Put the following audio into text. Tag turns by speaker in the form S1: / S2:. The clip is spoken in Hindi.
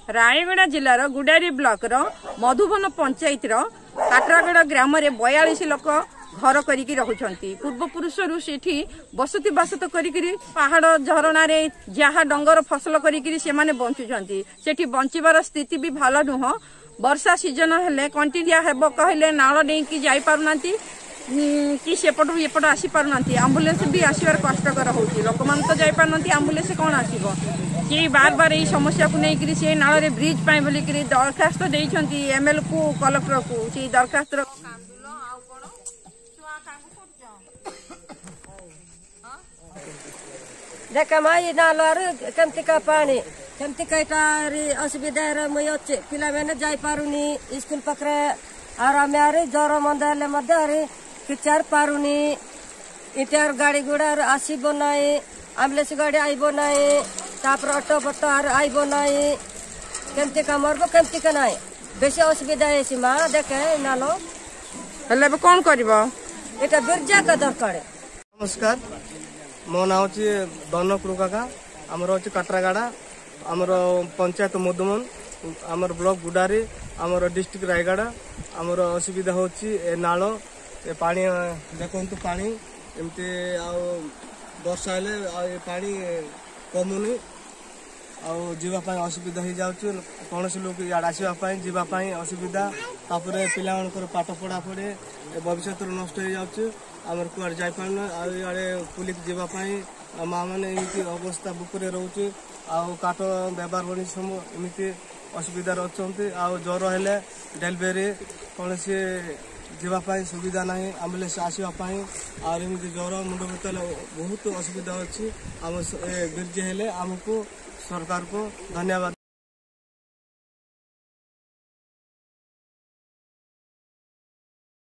S1: रायगड़ा जिलार गुडारी ब्लॉक मधुबन पंचायत काटरागड़ ग्राम 42 लोक घर करिकी रहुछंती। पूर्व पुरुषरू सेठी बसती बासत करिकी पहाड़ झरणा जहा डंगर फसल करिकी से माने बंचुछंती। सेठी बंचिबार स्थिति भी भल नुह। वर्षा सीजन हेले कंटिन्यू हेबो कहले नाଳ डेंकी जाई पारुनांती कि सेपटू एपट आसी पारुनांती। एम्बुलेंस भी आसीबार कष्टकर होउची। लोक मान तो जाई पारुनांती, एम्बुलेंस कोन आसीबो कि बार बार यही समस्या को लेकर से नाल रे ब्रिज पाए बोलिक दरखास्त देइछंती एमएल को कलेक्टर को। से दरखास्त
S2: देख माई नाल केमती का पानी केमती का असुविधा मुझे अच्छे पिला मैंने जाई पारुनी स्कूल पाखे और आम ज्वर मंद हेले किचार पारुनी इटार गाड़ी गुड़ा आसब ना एम्बुलेंस गाड़ी आईब ना तापर ऑटो बटो आईब ना केमती का मरब केमती का ना बेसी असुविधा है माँ देखे नालो
S1: हेले कौन करिबो
S2: एटा बिरजा का दरकार।
S3: नमस्कार, मो ना हूँ दनकुड़ काका आमर हूँ काटरागाड़ा आमर पंचायत मधुबन आमर ब्लॉक गुडारी आमर डिस्ट्रिक्ट रायगड़ा आमर असुविधा होची नाल पानी देखु पानी एमती वर्षा हेले पानी कमुनी आवापाई असुविधा हो जाऊँ कौन लोग इे आसवाई जीवाई असुविधा तापर पिला पाठ पढ़ा पढ़े भविष्य नष्ट हो जाऊँ आमर कुआड़े जापार आड़े पुलिस जीवाई माँ मैंने एमती अवस्था बुकुरे रोचे काठ व्यवहार बनी सब एमती असुविधा अच्छा ज्वर हेले डेलीवरी कौन सी जीवाई सुविधा ना एम्बुलेंस आसवाई आमती ज्वर मुंड बतल बहुत असुविधा अच्छी आम ब्रिज हेले आमको सरकार को धन्यवाद।